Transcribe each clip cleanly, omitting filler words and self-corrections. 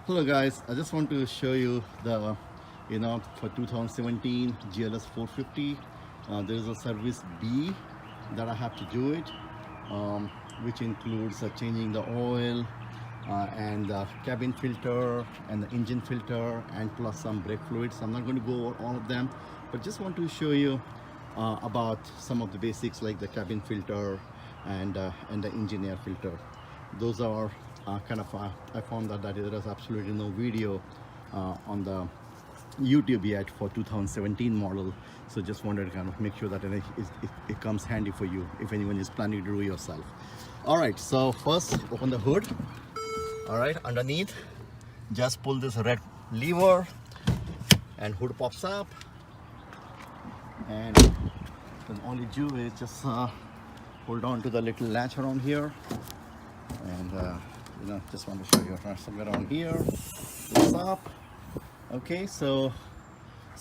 Hello guys, I just want to show you the for 2017 GLS 450. There is a service B that I have to do it, which includes changing the oil and the cabin filter and the engine filter and plus some brake fluids. I'm not going to go over all of them, but just want to show you about some of the basics like the cabin filter and the engine air filter. Those are I found that there is absolutely no video on the YouTube yet for 2017 model, so just wanted to kind of make sure that it comes handy for you if anyone is planning to do it yourself. All right, so first open the hood. All right, underneath just pull this red lever and hood pops up, and then all you do is just hold on to the little latch around here, and just want to show you somewhere around here. It's up. Okay, so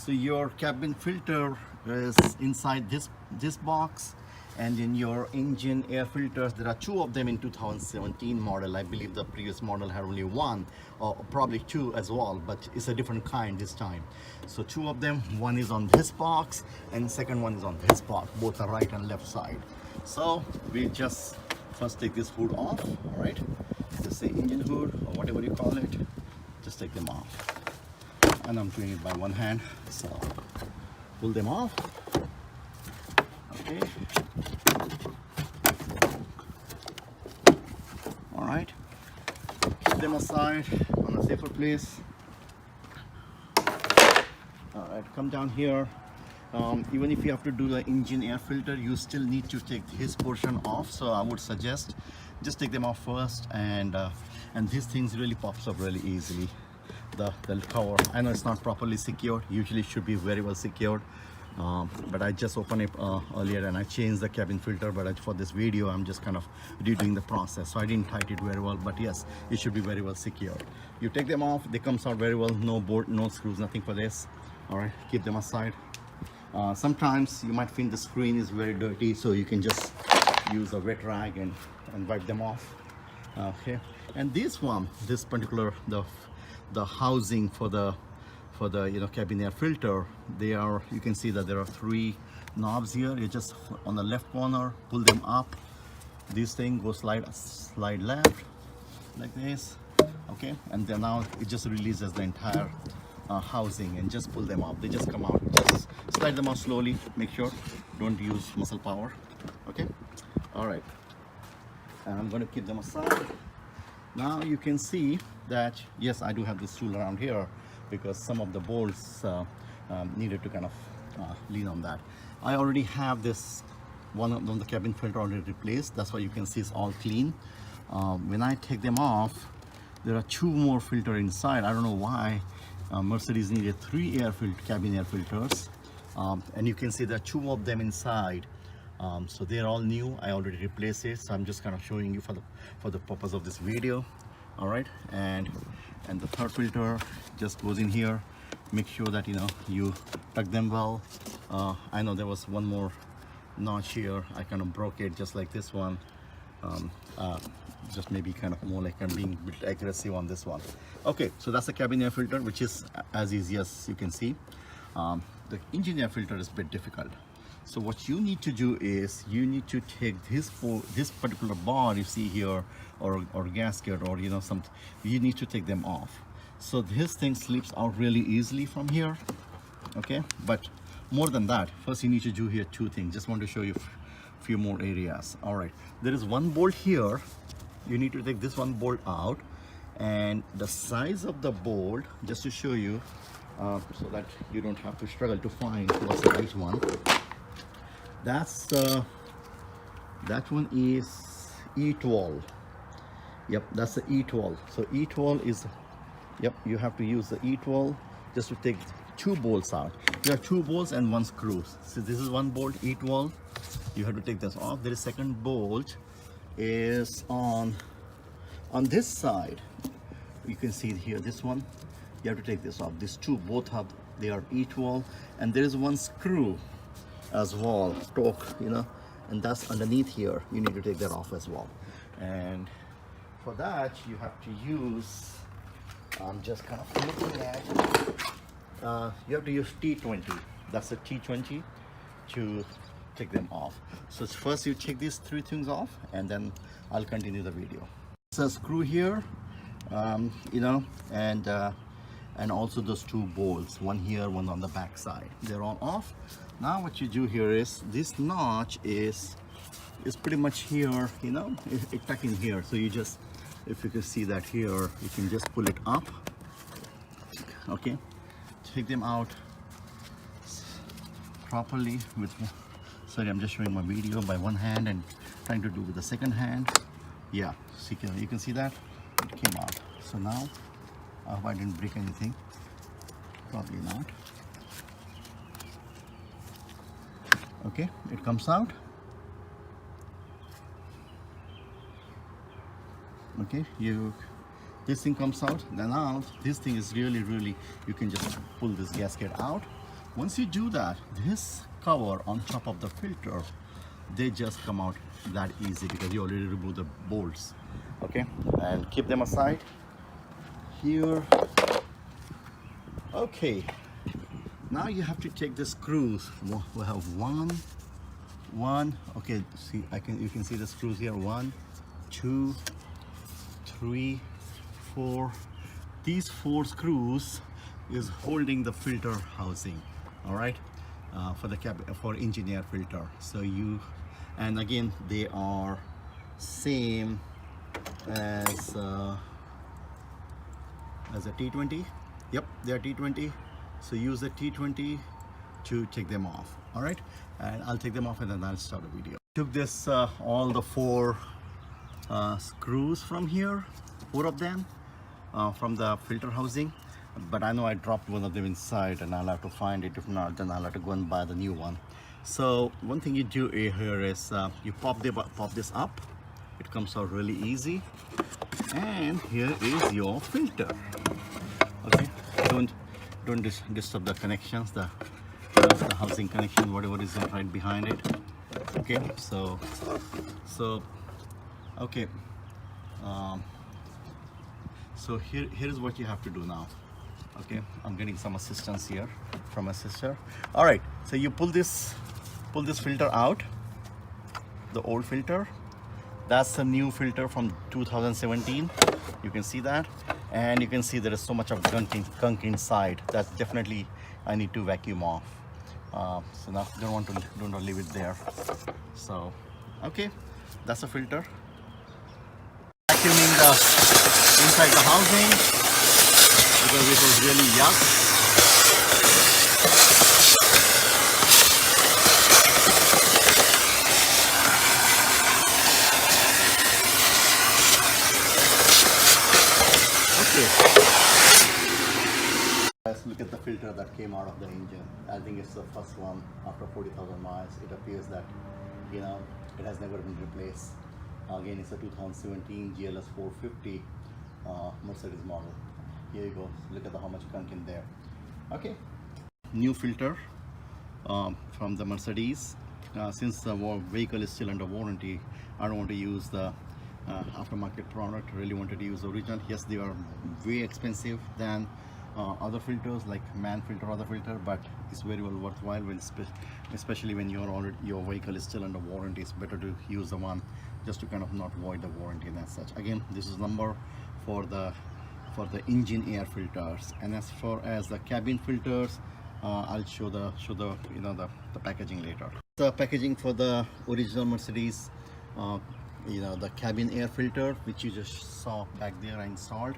your cabin filter is inside this box, and in your engine air filters there are two of them in 2017 model. I believe the previous model had only one, or probably two as well, but it's a different kind this time. So two of them, one is on this box and second one is on this box. Both are right and left side. So we just first take this hood off. All right, just say engine hood or whatever you call it, just take them off. And I'm doing it by one hand, so pull them off. Okay, all right, keep them aside on a safer place. All right, come down here. Even if you have to do the engine air filter, you still need to take his portion off, so I would suggest just take them off first, and these things really pops up really easily. The cover, I know it's not properly secured, usually should be very well secured, but I just opened it earlier and I changed the cabin filter, but for this video I'm just kind of redoing the process, so I didn't tighten it very well, but yes, it should be very well secured. You take them off, they comes out very well, no bolt, no screws, nothing for this. All right, keep them aside. Sometimes you might think the screen is very dirty, so you can just use a wet rag and wipe them off. Okay, and this particular the housing for the cabin air filter, you can see that there are three knobs here. You just on the left corner pull them up, this thing goes slide left like this. Okay, and then now it just releases the entire housing, and just pull them up, they just come out. Just slide them out slowly, make sure don't use muscle power. Okay, all right, and I'm going to keep them aside. Now you can see that yes, I do have this tool around here because some of the bolts needed to kind of lean on that. I already have this one of the cabin filter already replaced, that's why you can see it's all clean. When I take them off, there are two more filters inside. I don't know why Mercedes needed three cabin air filters, and you can see there are two of them inside. So they're all new, I already replaced it, so I'm just kind of showing you for the purpose of this video. All right, and the third filter just goes in here. Make sure that you tuck them well. I know there was one more notch here, I kind of broke it just like this one. Just maybe kind of more like I'm being a bit aggressive on this one. Okay, so that's the cabin air filter, which is as easy as you can see. The engine air filter is a bit difficult. So what you need to do is you need to take this particular bar you see here, or gasket, or something, you need to take them off. So this thing slips out really easily from here. Okay, but more than that, first you need to do here two things. Just want to show you a few more areas. All right, there is one bolt here. You need to take this one bolt out, and the size of the bolt, just to show you, so that you don't have to struggle to find what's the right one. That one is E12. Yep, that's the E12. So E12 is, yep, you have to use the E12 just to take two bolts out. There are two bolts and one screw. So this is one bolt, E12. You have to take this off. There is second bolt is on this side. You can see here, this one, you have to take this off. These two both have, they are E12, and there is one screw as well, torque, and that's underneath here. You need to take that off as well. And for that you have to use I'm just kind of looking at, you have to use T20. That's a T20 to take them off. So first you take these three things off, and then I'll continue the video. So screw here, you know, and also those two bolts, one here, one on the back side. They're all off. Now what you do here is this notch is pretty much here, you know, it tuck in here. So you just, if you can see that here, you can just pull it up. Okay, take them out properly with, sorry, I'm just showing my video by one hand and trying to do with the second hand. Yeah, so you can see that it came out. So now I hope I didn't break anything. Probably not. Okay, it comes out. Okay, this thing comes out. Then now this thing is really, you can just pull this gasket out. Once you do that, this cover on top of the filter, they just come out that easy because you already removed the bolts. Okay, and keep them aside here. Okay, now you have to take the screws. We have one. Okay, see, you can see the screws here. 1, 2, 3, 4. These 4 screws is holding the filter housing. All right, for engine air filter. So and again, they are same as a T20. Yep, they are T20. So use the T20 to take them off. All right, and I'll take them off and then I'll start the video. Took this all the 4 screws from here, 4 of them from the filter housing, but I know I dropped one of them inside and I'll have to find it. If not, then I'll have to go and buy the new one. So one thing you do here is you pop this up. It comes out really easy, and here is your filter. Okay, don't disturb the connections, the housing connection, whatever is right behind it. Okay, so okay, so here is what you have to do now. Okay, I'm getting some assistance here from my sister. All right, so you pull this filter out, the old filter. That's the new filter from 2017. You can see that, and you can see there is so much of gunk inside. That's definitely I need to vacuum off. So now don't want to leave it there. So okay, that's a filter. Vacuuming the inside the housing because it was really yuck. Let's look at the filter that came out of the engine. I think it's the first one after 40,000 miles. It appears that, you know, it has never been replaced. Again, it's a 2017 GLS 450 Mercedes model. Here you go. Look at how much gunk in there. Okay, new filter from the Mercedes. Since the vehicle is still under warranty, I don't want to use the aftermarket product. Really wanted to use the original. Yes, they are way expensive than other filters like man filter, other filter, but it's very well worthwhile when especially when your vehicle is still under warranty. It's better to use the one just to kind of not void the warranty and as such. Again, this is number for the engine air filters, and as far as the cabin filters, I'll show the you know the packaging later. The packaging for the original Mercedes, you know, the cabin air filter, which you just saw back there I installed.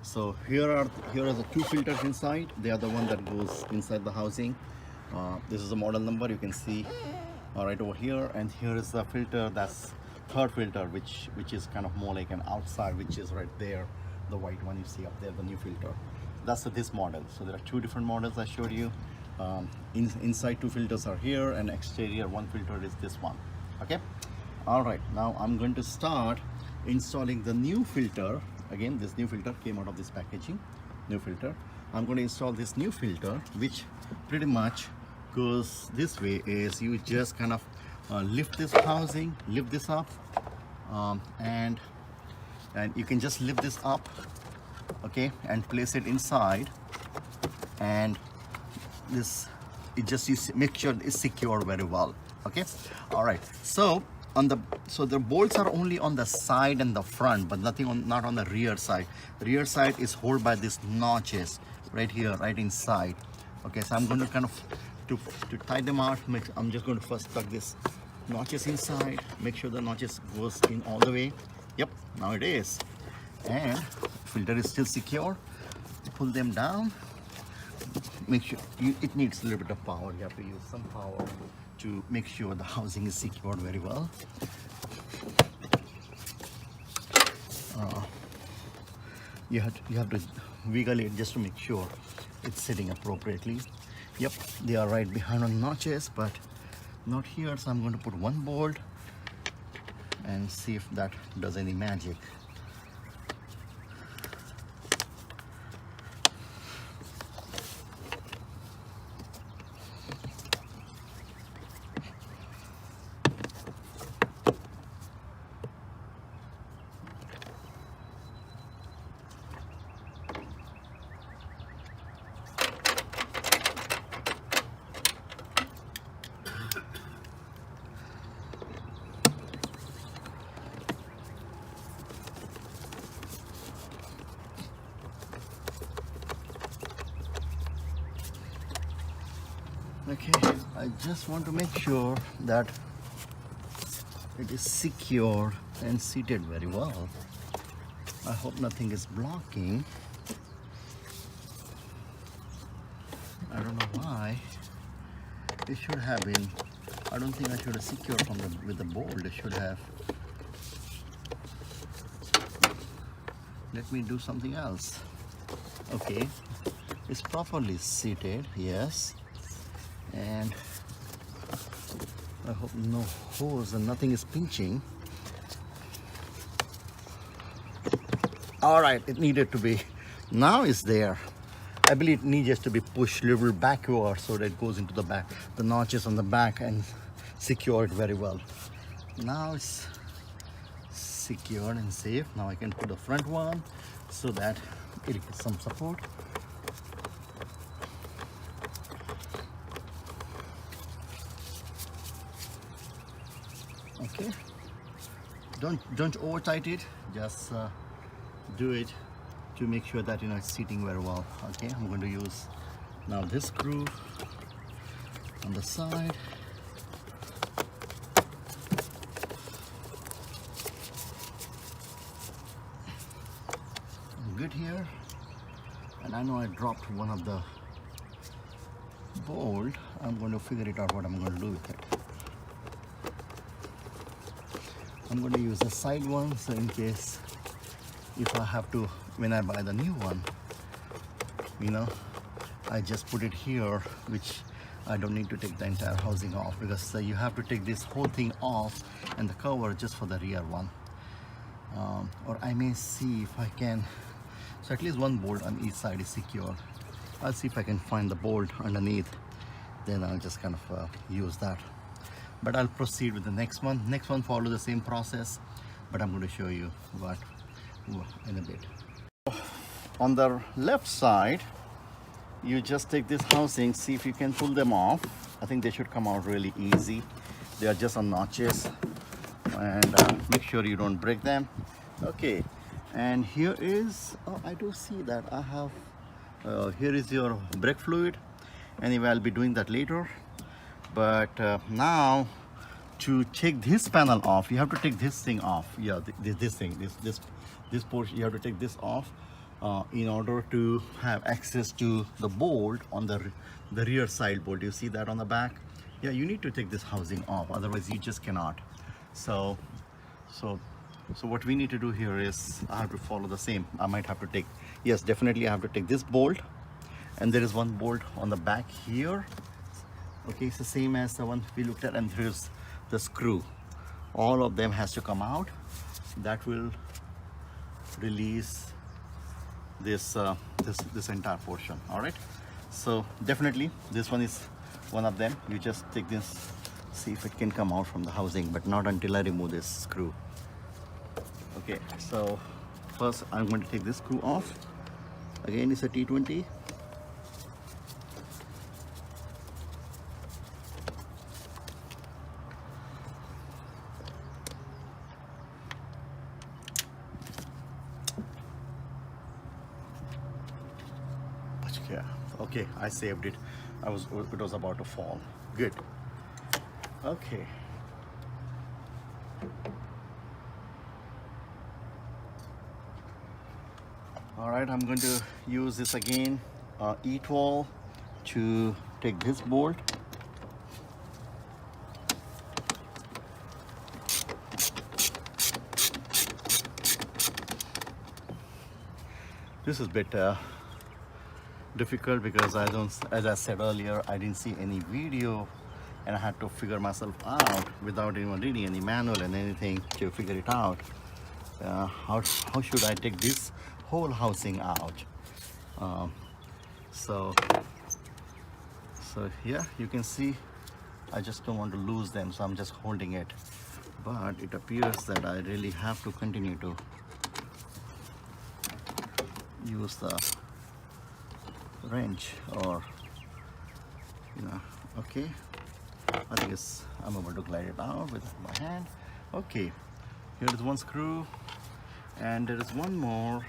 So here are the 2 filters inside. They are the one that goes inside the housing. This is the model number, you can see right over here, and here is the filter, that's 3rd filter, which is kind of more like an outside, which is right there, the white one you see up there, the new filter. That's this model. So there are 2 different models I showed you. Inside 2 filters are here, and exterior 1 filter is this one. Okay, all right, now I'm going to start installing the new filter. Again, this new filter came out of this packaging, new filter. I'm going to install this new filter, which pretty much goes this way. Is you just kind of lift this housing, lift this up, and you can just lift this up. Okay. okay, and place it inside, and this, it just, you make sure it's secured very well. Okay, all right. So the bolts are only on the side and the front, but nothing on, not on the rear side. The rear side is held by these notches right here, right inside. Okay, so I'm going to kind of to tie them out. I'm just going to first plug this notches inside, make sure the notches goes in all the way. Yep, now it is. And filter is still secure. Pull them down. Make sure it needs a little bit of power. You have to use some power to make sure the housing is secured very well. You have to wiggle it just to make sure it's sitting appropriately. Yep, they are right behind on notches, but not here. So I'm going to put one bolt and see if that does any magic. Okay, I just want to make sure that it is secured and seated very well. I hope nothing is blocking. I don't know why. It should have been. I don't think I should have secured from with the bolt. It should have. Let me do something else. Okay, it's properly seated. Yes. And I hope no hose and nothing is pinching. All right, it needed to be. Now it's there. I believe it needs to be pushed a little backward so that it goes into the back, the notches on the back, and secured very well. Now it's secured and safe. Now I can put the front one so that it gets some support. Okay, don't over tight it, just do it to make sure that it's seating very well. Okay, I'm going to use now this screw on the side. I'm good here, and I know I dropped one of the bolt. I'm going to figure it out what I'm going to do with it. I'm going to use a side one, so in case if I have to, when I buy the new one, I just put it here, which I don't need to take the entire housing off, because you have to take this whole thing off and the cover just for the rear one. Or I may see if I can, so at least one bolt on each side is secure. I'll see if I can find the bolt underneath, then I'll just kind of use that. But I'll proceed with the next one. Next one follow the same process, but I'm going to show you what in a bit. On the left side, you just take this housing, see if you can pull them off. I think they should come out really easy. They are just on notches, and make sure you don't break them. Okay, and here is, oh, I do see that I have, here is your brake fluid. Anyway, I'll be doing that later. But now to take this panel off, you have to take this thing off. Yeah, this portion, you have to take this off in order to have access to the bolt on the rear side bolt. You see that on the back? Yeah, you need to take this housing off, otherwise you just cannot. So what we need to do here is I have to follow the same. I might have to take, yes, definitely I have to take this bolt, and there is one bolt on the back here. Okay, it's the same as the one we looked at, and here's the screw. All of them has to come out. That will release this this entire portion. All right, so definitely this one is one of them. You just take this, see if it can come out from the housing, but not until I remove this screw. Okay, so first I'm going to take this screw off. Again, it's a T20. Yeah, okay, I saved it. It was about to fall. Good. Okay. All right, I'm going to use this again, E-tool, to take this bolt. This is a bit difficult because as I said earlier, I didn't see any video and I had to figure myself out without even reading any manual and anything to figure it out. How should I take this whole housing out? So yeah, you can see I just don't want to lose them, so I'm just holding it. But it appears that I really have to continue to use the wrench, or okay, I think I'm able to glide it out with my hand. Okay, here is one screw and there is one more.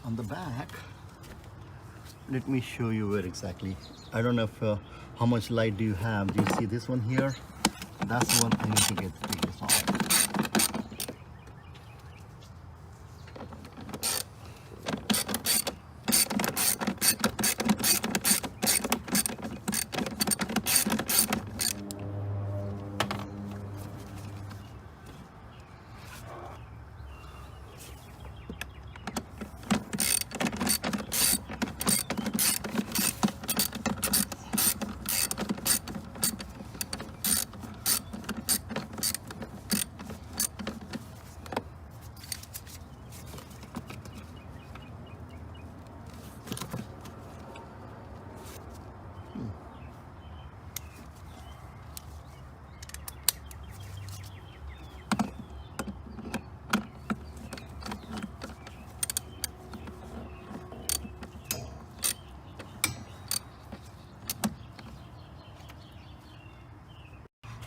On the back, let me show you where exactly. I don't know if how much light do you have. Do you see this one here? That's the one I need to take this off.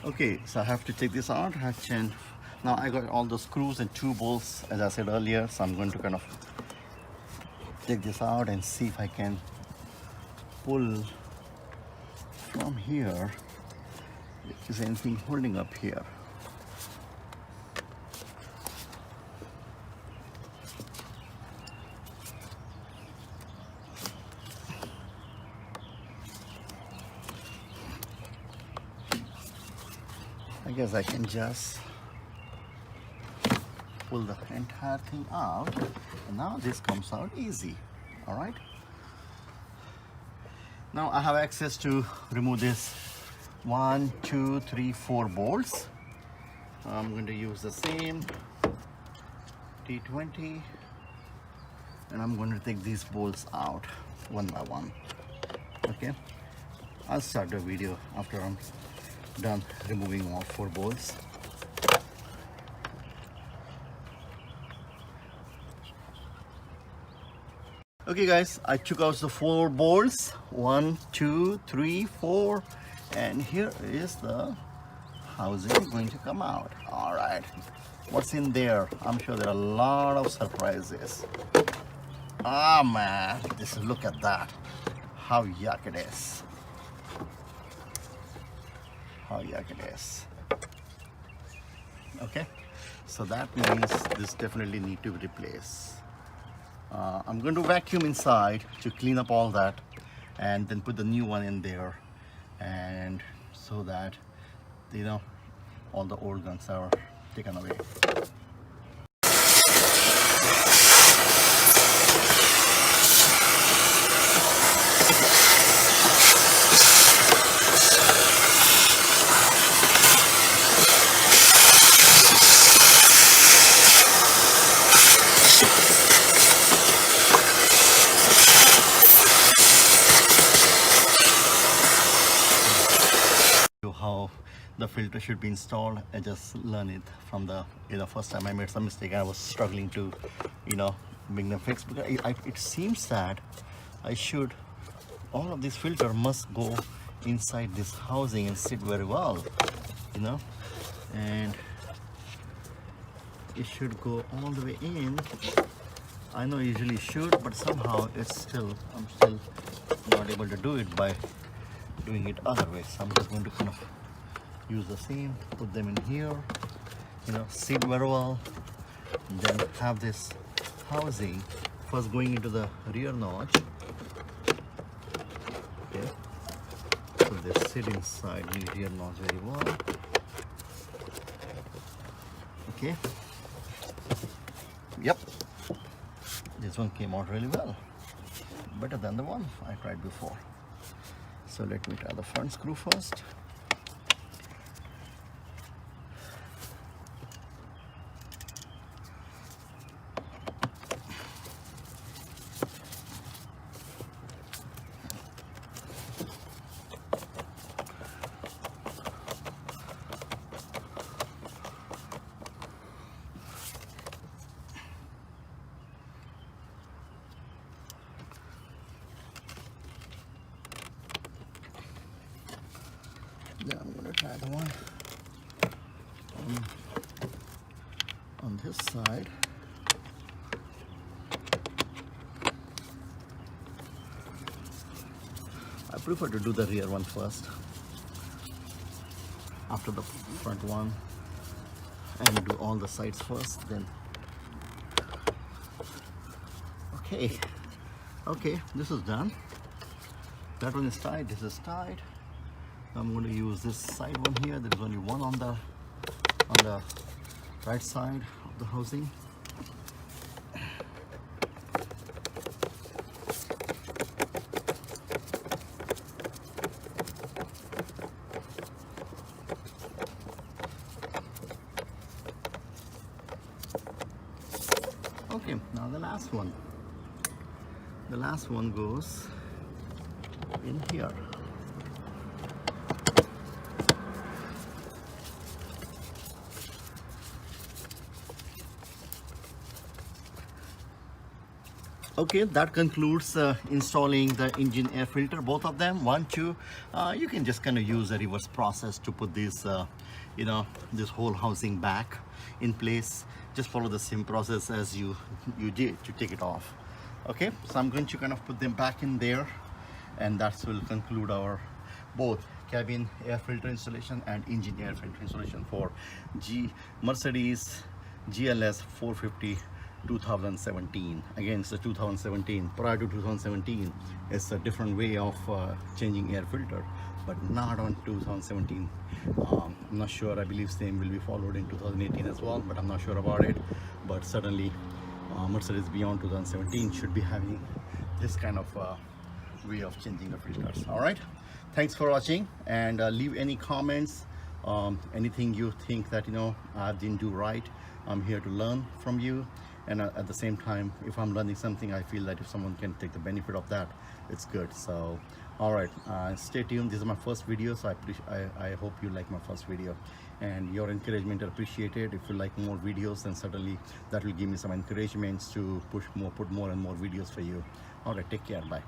Okay, so I have to take this out. Now I got all the screws and 2 bolts, as I said earlier, so I'm going to kind of take this out and see if I can pull from here. Is anything holding up here? I guess I can just pull the entire thing out, and now this comes out easy. All right, now I have access to remove this 1, 2, 3, 4 bolts. I'm going to use the same T20 and I'm going to take these bolts out one by one. Okay, I'll start the video after I'm done removing all 4 bolts. Okay guys, I took out the 4 bolts, 1, 2, 3, 4, and here is the housing going to come out. All right, what's in there? I'm sure there are a lot of surprises. Ah man, look at that, how yuck it is. How yuck it is. Okay, so that means this definitely need to be replaced. I'm going to vacuum inside to clean up all that and then put the new one in there, and so that all the old guns are taken away. the filter should be installed. I just learned it from the first time I made some mistake. I was struggling to make them fix, because it seems that all of this filter must go inside this housing and sit very well, and it should go all the way in. I know usually should, but somehow I'm still not able to do it by doing it other way. So I'm just going to kind of use the same, put them in here, sit very well, and then have this housing first going into the rear notch. Okay, so they sit inside the rear notch very well. Okay, yep, this one came out really well, better than the one I tried before. So let me try the front screw first. Then I'm going to try the one on this side. I prefer to do the rear one first, after the front one, and do all the sides first, then. Okay, this is done. That one is tied, this is tied. I'm going to use this side one here. There is only one on the right side of the housing. Okay, now the last one. The last one goes in here. Okay, that concludes installing the engine air filter, both of them, 1, 2. You can just kind of use a reverse process to put this, this whole housing back in place. Just follow the same process as you did to take it off. Okay, so I'm going to kind of put them back in there, and that will conclude our both cabin air filter installation and engine air filter installation for Mercedes GLS 450 2017. Again, it's a 2017. Prior to 2017, it's a different way of changing air filter, but not on 2017. I'm not sure. I believe same will be followed in 2018 as well, but I'm not sure about it. But certainly Mercedes beyond 2017 should be having this kind of way of changing the filters. All right, thanks for watching, and leave any comments, anything you think that I didn't do right. I'm here to learn from you, and at the same time, if I'm learning something, I feel that if someone can take the benefit of that, it's good. So all right, stay tuned. This is my first video, so I hope you like my first video, and your encouragement is appreciated. If you like more videos, then certainly that will give me some encouragement to put more and more videos for you. All right, take care, bye.